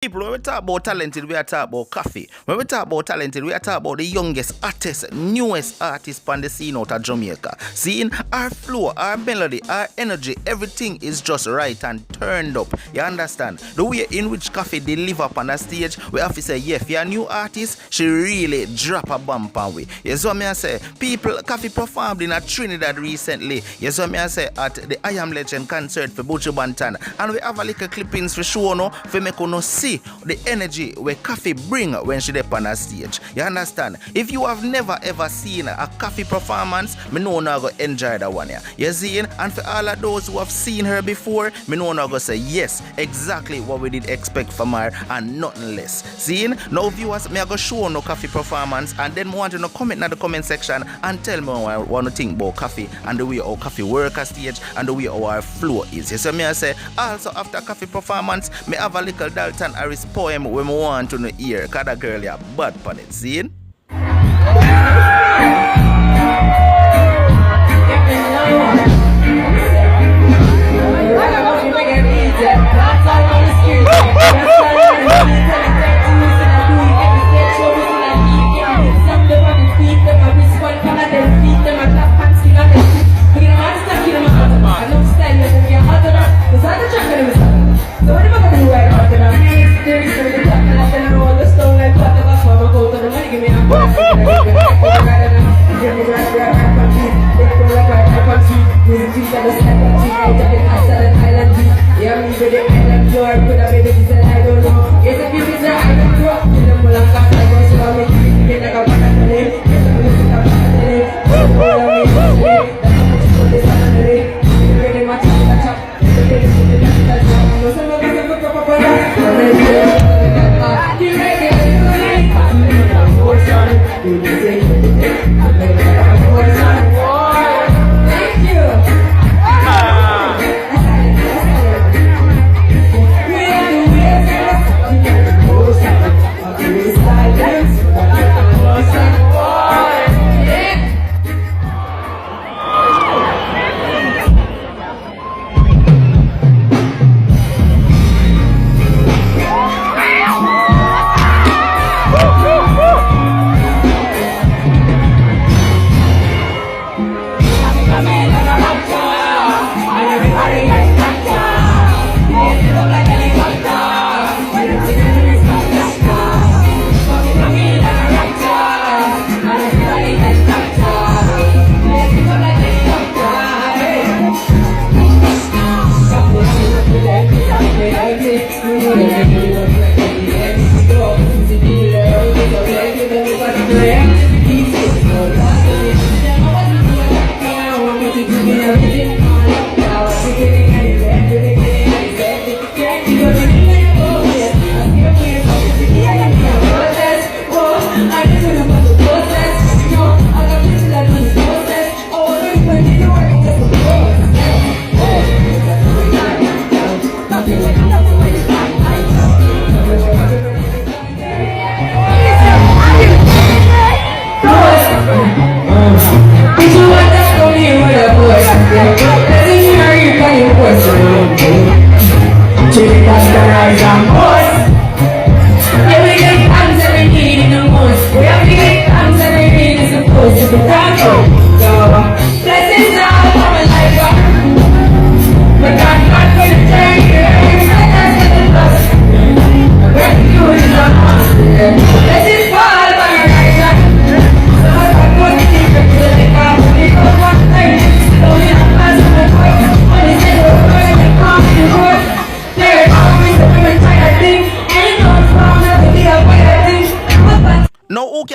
People, when we talk about talented, we are talking about Coffee. When we talk about talented, we are talking about the youngest artist, newest artist on the scene out of Jamaica. Seeing our flow, our melody, our energy, everything is just right and turned up. You understand? The way in which Coffee deliver up on the stage, we have to say, yeah, if you're a new artist, she really drop a bump on we. You see what I say? People, Coffee performed in a Trinidad recently. You see what I say? At the I Am Legend concert for Buju Banton. And we have a little clippings for show no, for make you see the energy where Coffee bring when she up on a stage. You understand? If you have never ever seen a Coffee performance, me know now go enjoy that one. Yeah. You see? And for all of those who have seen her before, me know now go say yes, exactly what we did expect from her and nothing less. Seeing? Now viewers, me I go show no Coffee performance and then me want you to comment in the comment section and tell me what I want to think about Coffee and the way how Coffee work a stage and the way how our flow is. You see me I say also after Coffee performance, me have a little Dalton Harris poem when we want to hear, cause that girl ya bad pan it, see?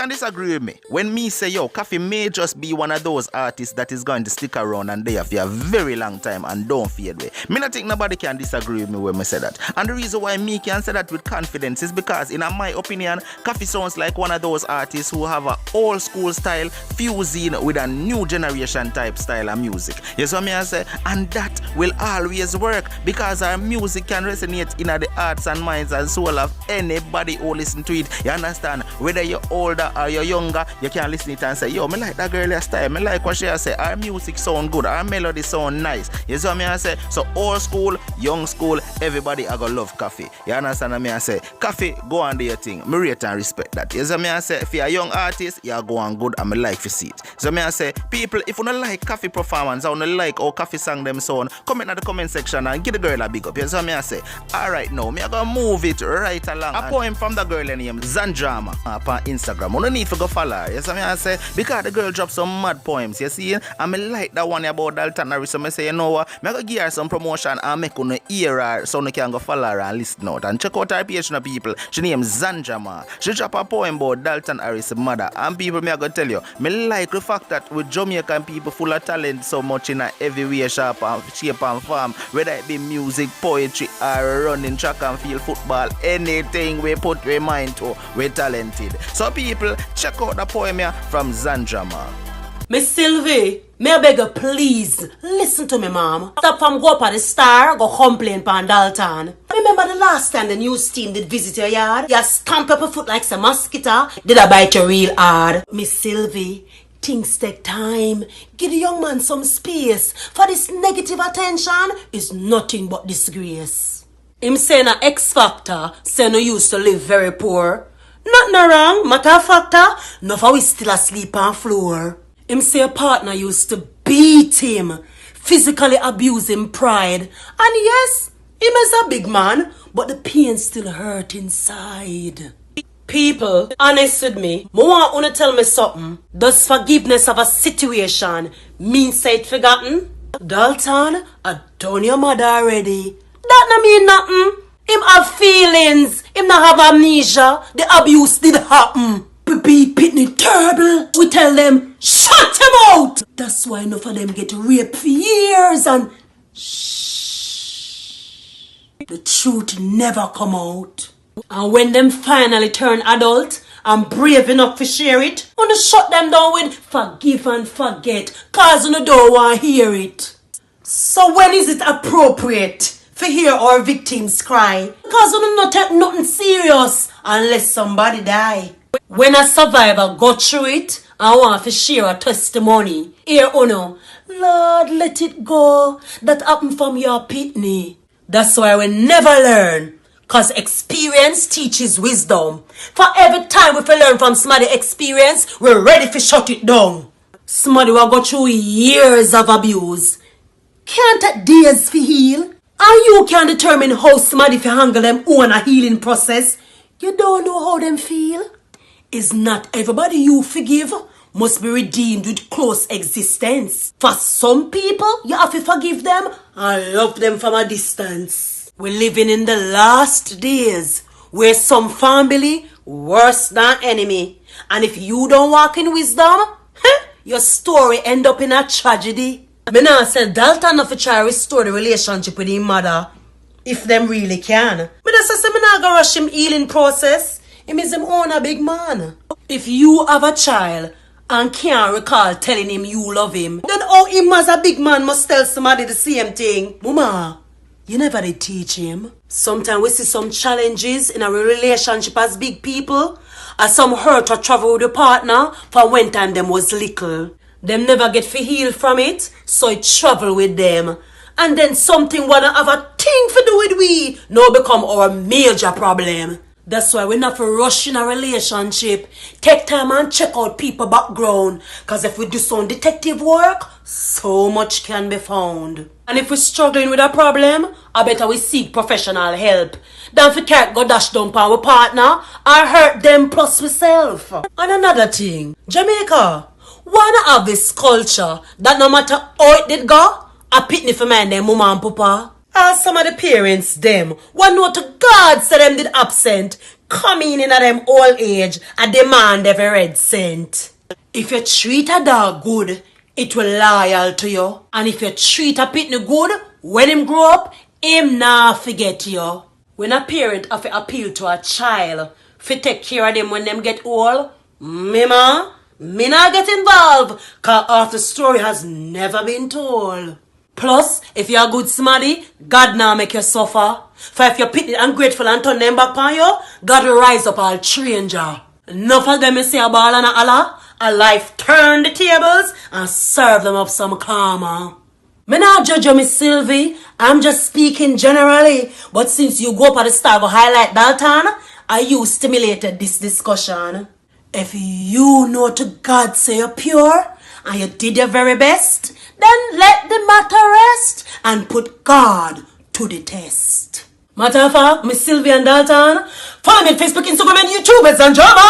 Disagree with me when me say yo Coffee may just be one of those artists that is going to stick around and there for a very long time and don't fade away. Me not think nobody can disagree with me when me say that. And the reason why me can say that with confidence is because in my opinion Coffee sounds like one of those artists who have a old school style fusing with a new generation type style of music. You see what I say? And that will always work because our music can resonate in the hearts and minds and soul of anybody who listen to it. You understand? Whether you're old older or you're younger, you can listen it and say, yo, me like that girl style. Me like what she say. Her music sound good. Her melody sound nice. You see what me I say? So old school, young school, everybody I go love Coffee. You understand what me I say? Coffee, go and do your thing. Me rate and respect that. You see what me I say? If you're a young artist, you go on good and me like to see it. So me I say, people, if you don't like Coffee performance, or don't like how Coffee sang them sound, comment in the comment section and give the girl a big up. You see what me I say? Alright now, me I gonna move it right along. A poem from the girl named Zandrama on Instagram. You don't need to go follow her. You see what me I say? Because the girl dropped some mad poems, you see? And me like that one about Dalton. So I say, you know what? I go give her some promotion and make her hear her so you can go follow her and listen out. And check out her page now, people. She named Zandrama. She dropped a poem about Dalton Harris' mother. And people, me I go tell you, me like the fact that with Jamaican people full of talent so much in a every way, shape and form, whether it be music, poetry, or running track and field, football, anything we put we mind to, we talented. So people, check out the poem here from Zandrama. Miss Sylvie, may I beg you please listen to me, mom. Stop from go up at the Star, go complain pan Dalton. Remember the last time the news team did visit your yard? You stamp up your foot like some mosquito. Did I bite you real hard? Miss Sylvie, things take time. Give the young man some space. For this negative attention is nothing but disgrace. Him saying a X Factor, say no used to live very poor. Nothing wrong, matter of factor, no for we still asleep on floor. Him say a partner used to beat him, physically abuse him pride. And yes, him is a big man, but the pain still hurt inside. People, honest with me, I want to tell me something. Does forgiveness of a situation mean say it forgotten? Dalton, I done your mother already. That no mean nothing. Him have feelings. Him not have amnesia. The abuse did happen. Be pitney terrible. We tell them, shut him out. That's why enough of them get raped for years and shh. The truth never come out. And when them finally turn adult and brave enough to share it, wanna shut them down with forgive and forget, cause you don't want to hear it. So when is it appropriate for hear our victims cry? Cause you not take nothing serious unless somebody die. When a survivor go through it and want to share a testimony, here Lord, let it go. That happened from your pitney. That's why we never learn. Cause experience teaches wisdom. For every time we learn from somebody's experience, we're ready to shut it down. Somebody will go through years of abuse. Can't take days to heal. And you can determine how somebody to handle them own a healing process. You don't know how them feel. Is not everybody you forgive must be redeemed with close existence. For some people, you have to forgive them and love them from a distance. We're living in the last days where some family worse than enemy. And if you don't walk in wisdom, your story end up in a tragedy. Me now say Dalton have to try to restore the relationship with his mother. If them really can. Me just say me not gonna rush him healing process. Him is him own a big man. If you have a child and can't recall telling him you love him, then how him as a big man must tell somebody the same thing? Mama, you never did teach him. Sometimes we see some challenges in our relationship as big people, as some hurt or trouble with the partner from when time them was little. Them never get to heal from it, so it travel with them. And then something wanna have a thing to do with we, now become our major problem. That's why we not for rush in a relationship. Take time and check out people background. Cause if we do some detective work, so much can be found. And if we're struggling with a problem, I better we seek professional help. Than if we can't go dash down on our partner or hurt them plus myself. And another thing, Jamaica, wanna have this culture that no matter how it did go, a pitney for man them mama and papa. As some of the parents, them, one know to God say them did absent, coming in at them old age and demand every red cent. If you treat a dog good, it will loyal to you. And if you treat a pitney good, when him grow up, him not forget you. When a parent have to appeal to a child, for take care of them when them get old, me not get involved, cause half the story has never been told. Plus, if you're a good somebody, God now make you suffer. For if you're pity and grateful and turn them back on you, God will rise up all stranger. Enough of them say a ball and a holler. A life turn the tables and serve them up some karma. Me not judge you, Miss Sylvie. I'm just speaking generally. But since you go up at the start to highlight Dalton, you stimulated this discussion. If you know to God say you're pure and you did your very best, then let the matter rest and put God to the test. Matter of fact, Miss Sylvie and Dalton, follow me on Facebook, Instagram, and YouTube. It's and drama.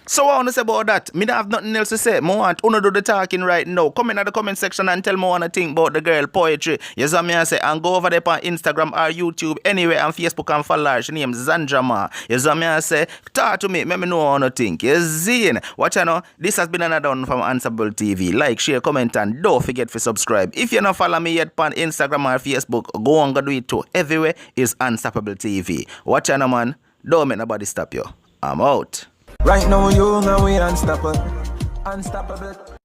So what I want to say about that? Me don't have nothing else to say. I want to do the talking right now. Come in at the comment section and tell me what you think about the girl poetry. You see me I say, and go over there on Instagram or YouTube, anywhere on Facebook and follow her. She name Zanjama. You see me I say, talk to me, let me know what you think. You see? Watch out now. This has been another one from Answerable TV. Like, share, comment, and don't forget to subscribe. If you don't follow me yet on Instagram or Facebook, go and go do it too. Everywhere is Unstoppable TV. Watch out now, man. Don't make nobody stop you. I'm out. Right now, you and we unstoppable. Unstoppable.